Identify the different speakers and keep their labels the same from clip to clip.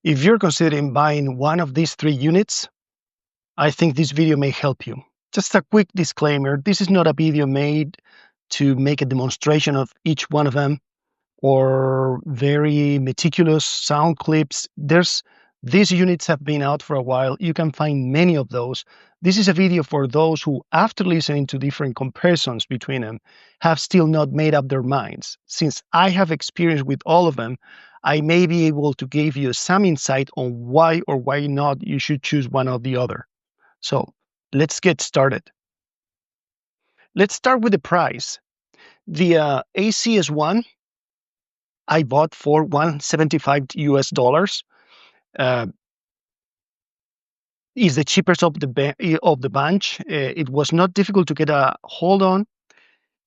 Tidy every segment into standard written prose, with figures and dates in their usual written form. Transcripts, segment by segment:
Speaker 1: If you're considering buying one of these 3 units, I think this video may help you. Just a quick disclaimer, this is not a video made to make a demonstration of each one of them or very meticulous sound clips. These units have been out for a while. You can find many of those. This is a video for those who, after listening to different comparisons between them, have still not made up their minds. Since I have experience with all of them, I may be able to give you some insight on why or why not you should choose one or the other. So let's get started. Let's start with the price. The ACS-1 I bought for $175 US. Is the cheapest of the bunch. It was not difficult to get a hold on,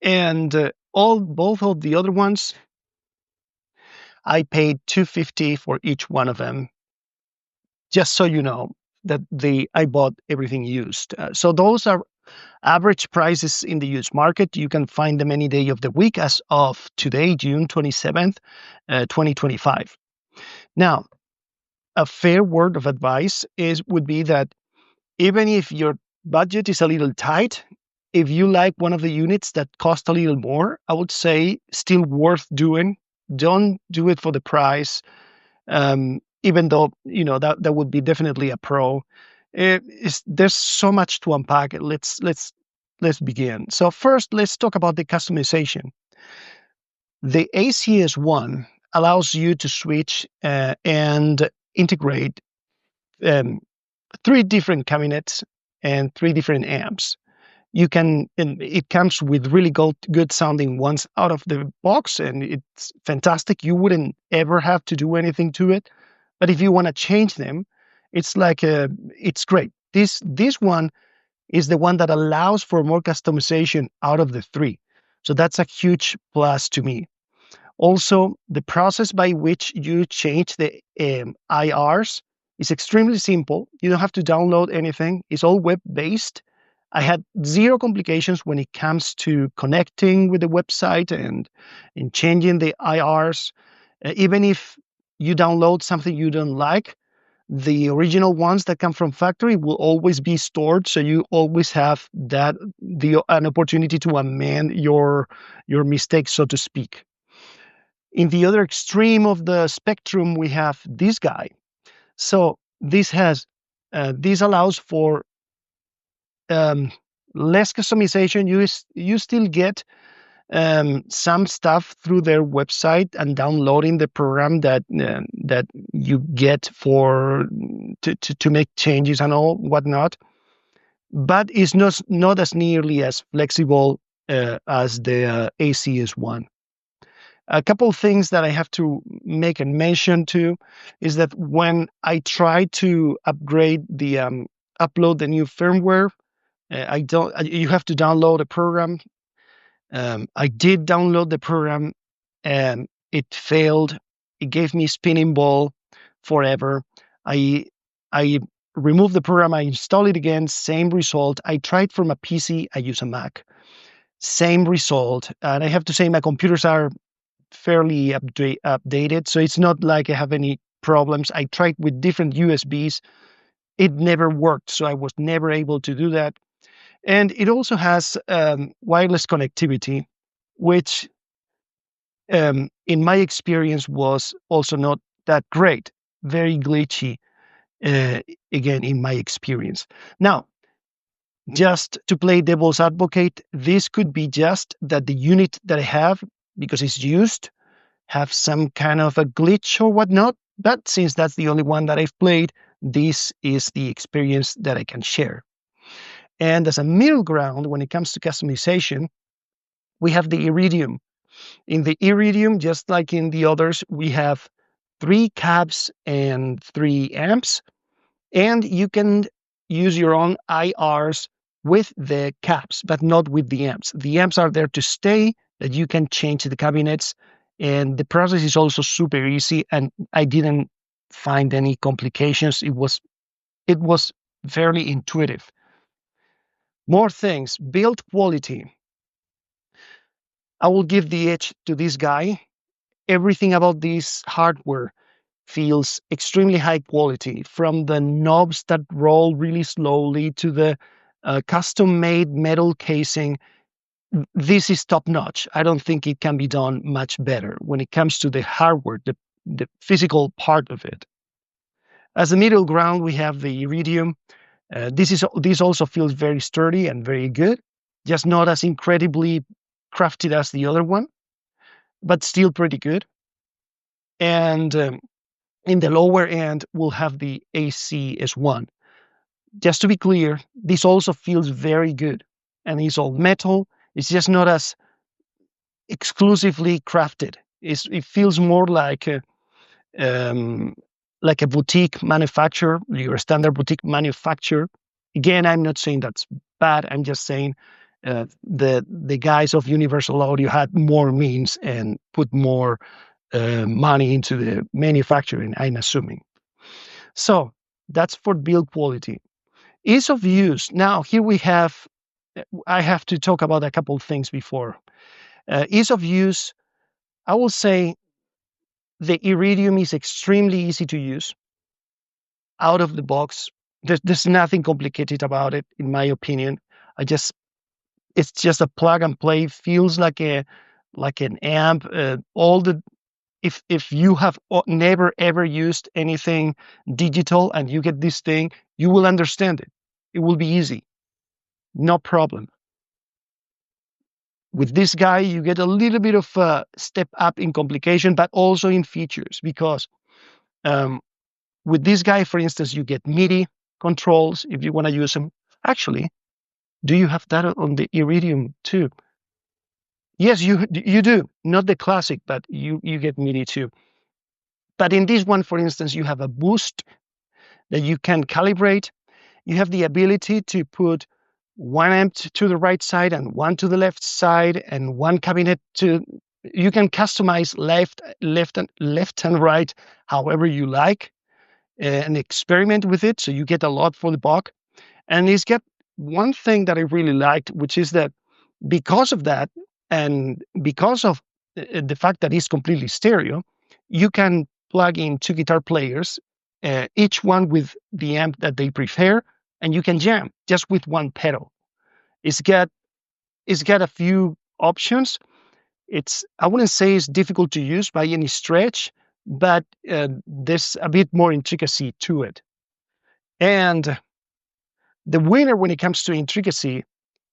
Speaker 1: and both of the other ones, I paid $250 for each one of them. Just so you know that I bought everything used. So those are average prices in the used market. You can find them any day of the week as of today, June 27th, 2025. Now, a fair word of advice would be that even if your budget is a little tight, if you like one of the units that cost a little more, I would say still worth doing. Don't do it for the price, even though that would be definitely a pro. There's so much to unpack. Let's begin. So first, let's talk about the customization. The ACS-1 allows you to switch and integrate 3 different cabinets and 3 different amps. It comes with really good sounding ones out of the box, and it's fantastic. You wouldn't ever have to do anything to it. But if you want to change them, it's great. This one is the one that allows for more customization out of the 3. So that's a huge plus to me. Also, the process by which you change the IRs is extremely simple. You don't have to download anything. It's all web-based. I had 0 complications when it comes to connecting with the website and changing the IRs. Even if you download something you don't like, the original ones that come from factory will always be stored, so you always have an opportunity to amend your mistakes, so to speak. In the other extreme of the spectrum, we have this guy. So this allows for less customization. You still get some stuff through their website and downloading the program that you get to make changes and all whatnot. But it's not as nearly as flexible as the ACS-1. A couple of things that I have to make a mention to is that when I try to upload the new firmware, you have to download a program. I did download the program and it failed. It gave me spinning ball forever. I removed the program. I installed it again. Same result. I tried from a PC. I use a Mac. Same result. And I have to say my computers are fairly updated, so it's not like I have any problems. I tried with different USBs. It never worked, so I was never able to do that. And it also has wireless connectivity, which in my experience was also not that great. Very glitchy, again, in my experience. Now, just to play devil's advocate, this could be just that the unit that I have, because it's used, have some kind of a glitch or whatnot. But since that's the only one that I've played, this is the experience that I can share. And as a middle ground, when it comes to customization, we have the Iridium. In the Iridium, just like in the others, we have 3 cabs and 3 amps, and you can use your own IRs with the cabs, but not with the amps. The amps are there to stay, that you can change the cabinets, and the process is also super easy, and I didn't find any complications. It was fairly intuitive. More things, build quality. I will give the edge to this guy. Everything about this hardware feels extremely high quality, from the knobs that roll really slowly to the custom-made metal casing. This is top notch. I don't think it can be done much better when it comes to the hardware, the physical part of it. As a middle ground, we have the Iridium. This also feels very sturdy and very good, just not as incredibly crafted as the other one, but still pretty good. And in the lower end, we'll have the ACS-1. Just to be clear, this also feels very good, and it's all metal. It's just not as exclusively crafted. It feels more like a boutique manufacturer, your standard boutique manufacturer. Again, I'm not saying that's bad. I'm just saying the guys of Universal Audio had more means and put more money into the manufacturing, I'm assuming. So that's for build quality. Ease of use. Now, here we have, I have to talk about a couple of things before. Ease of use, I will say the Iridium is extremely easy to use out of the box. There's nothing complicated about it, in my opinion. It's just a plug and play. Feels like an amp. If you have never ever used anything digital and you get this thing, you will understand it. It will be easy, no problem. With this guy, you get a little bit of a step up in complication, but also in features, because with this guy, for instance, you get MIDI controls if you want to use them. Actually, do you have that on the Iridium too? Yes, you do. Not the classic, but you get MIDI too. But in this one, for instance, you have a boost that you can calibrate. You have the ability to put one amp to the right side and one to the left side, and one cabinet to. You can customize left and right however you like, and experiment with it. So you get a lot for the buck. And it's got one thing that I really liked, which is that because of that, and because of the fact that it's completely stereo, you can plug in two guitar players, each one with the amp that they prefer, and you can jam just with one pedal. It's got a few options. I wouldn't say it's difficult to use by any stretch, but there's a bit more intricacy to it. And the winner when it comes to intricacy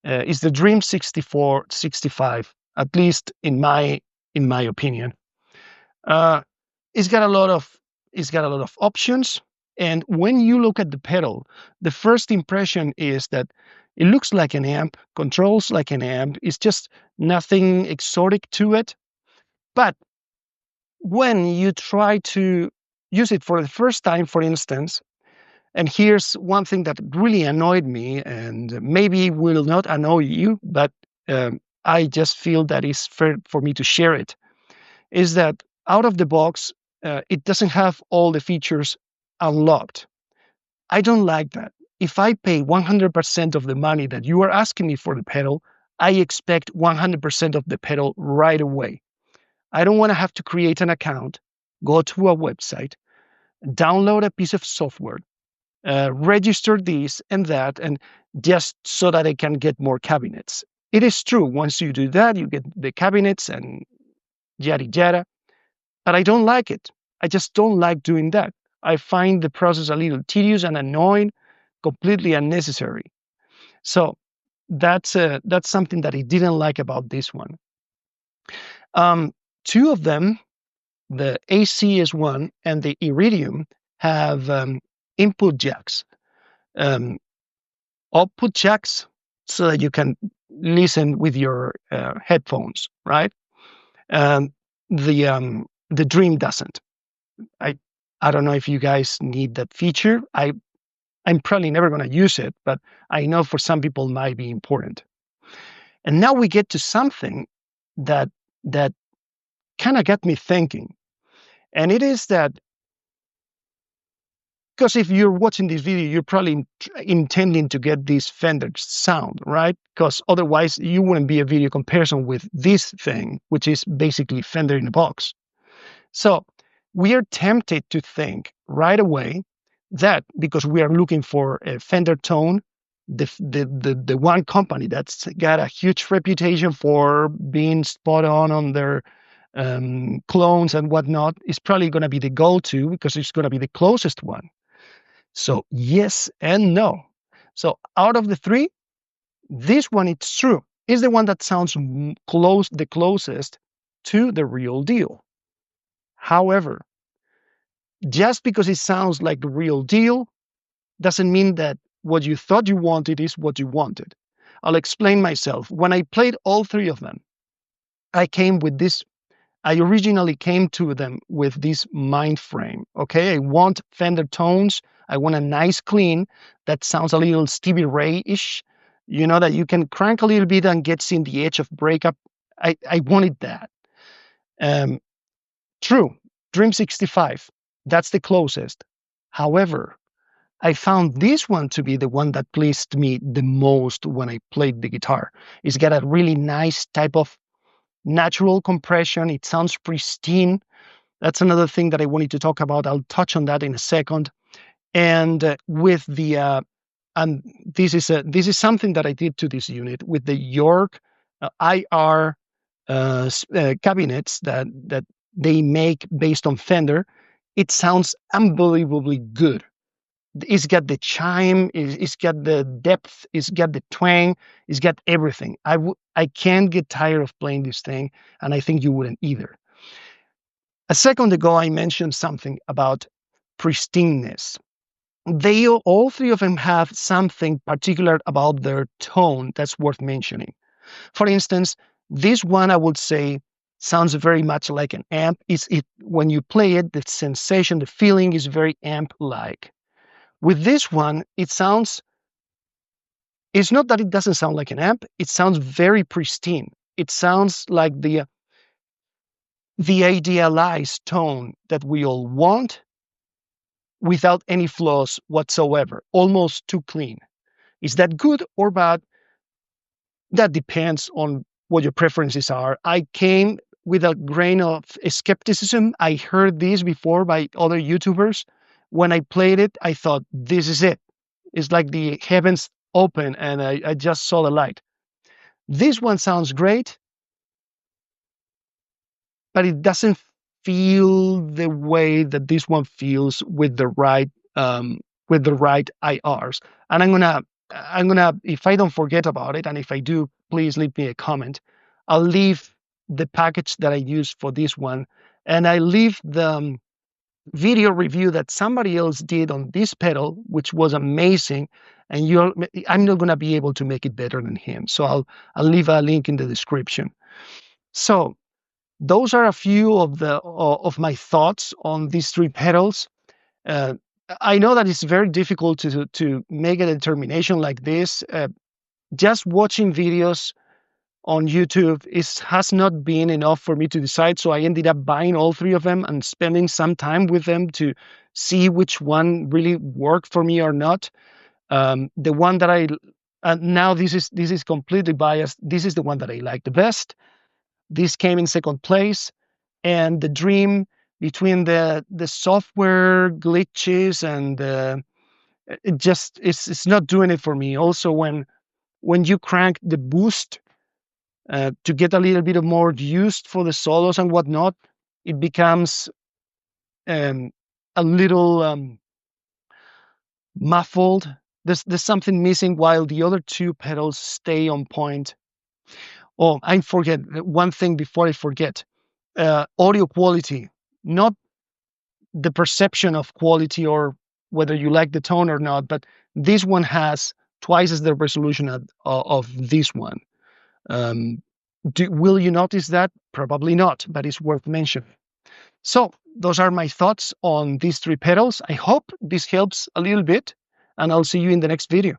Speaker 1: is the Dream 6465, at least in my opinion. It's got a lot of options, and when you look at the pedal, the first impression is that it looks like an amp, controls like an amp. It's just nothing exotic to it. But when you try to use it for the first time, for instance, and here's one thing that really annoyed me, and maybe will not annoy you, but I just feel that it's fair for me to share it, is that out of the box, it doesn't have all the features unlocked. I don't like that. If I pay 100% of the money that you are asking me for the pedal, I expect 100% of the pedal right away. I don't want to have to create an account, go to a website, download a piece of software, register this and that, and just so that I can get more cabinets. It is true, once you do that, you get the cabinets and yada yada, but I don't like it. I just don't like doing that. I find the process a little tedious and annoying, completely unnecessary. So that's something that I didn't like about this one. Two of them, the ACS-1 and the Iridium, have input jacks, output jacks, so that you can listen with your headphones, right? The Dream doesn't. I don't know if you guys need that feature. I'm probably never going to use it, but I know for some people it might be important. And now we get to something that kind of got me thinking, and it is that, because if you're watching this video, you're probably intending to get this Fender sound, right? Because otherwise you wouldn't be a video comparison with this thing, which is basically Fender in a box. So we are tempted to think right away that because we are looking for a Fender tone, the one company that's got a huge reputation for being spot on their clones and whatnot, is probably going to be the go-to because it's going to be the closest one. So yes and no. So out of the three, this one, it's true, is the one that sounds the closest to the real deal. However, just because it sounds like the real deal doesn't mean that what you thought you wanted is what you wanted. I'll explain myself. When I played all three of them, I came with this. I originally came to them with this mind frame. Okay, I want Fender tones. I want a nice clean that sounds a little Stevie Ray-ish. You know, that you can crank a little bit and gets in the edge of breakup. I wanted that. Um, True, Dream 65. That's the closest. However, I found this one to be the one that pleased me the most when I played the guitar. It's got a really nice type of natural compression. It sounds pristine. That's another thing that I wanted to talk about. I'll touch on that in a second. And with the and this is something that I did to this unit with the York IR cabinets that they make based on Fender. It sounds unbelievably good. It's got the chime, it's got the depth, it's got the twang, it's got everything. I can't get tired of playing this thing, and I think you wouldn't either. A second ago, I mentioned something about pristineness. They all three of them have something particular about their tone that's worth mentioning. For instance, this one I would say sounds very much like an amp. When you play it, the sensation, the feeling is very amp-like. With this one, it's not that it doesn't sound like an amp, it sounds very pristine. It sounds like the idealized tone that we all want without any flaws whatsoever, almost too clean. Is that good or bad? That depends on what your preferences are. I came with a grain of skepticism. I heard this before by other YouTubers. When I played it, I thought, this is it. It's like the heavens open and I just saw the light. This one sounds great, but it doesn't feel the way that this one feels with the right IRs. And I'm gonna, if I don't forget about it, and if I do, please leave me a comment. I'll leave the package that I use for this one, and I leave the video review that somebody else did on this pedal, which was amazing. And I'm not gonna be able to make it better than him. So I'll leave a link in the description. So those are a few of my thoughts on these three pedals. Uh, I know that it's very difficult to make a determination like this. Just watching videos on YouTube has not been enough for me to decide. So I ended up buying all three of them and spending some time with them to see which one really worked for me or not. The one that now this is completely biased. This is the one that I like the best. This came in second place, and the Dream, between the software glitches and it's not doing it for me. Also, when you crank the boost to get a little bit of more used for the solos and whatnot, it becomes a little muffled. There's something missing while the other two pedals stay on point. Oh, I forget one thing before I forget. Audio quality, not the perception of quality or whether you like the tone or not, but this one has twice as the resolution of this one. Will you notice that? Probably not, but it's worth mentioning. So those are my thoughts on these three pedals. I hope this helps a little bit, and I'll see you in the next video.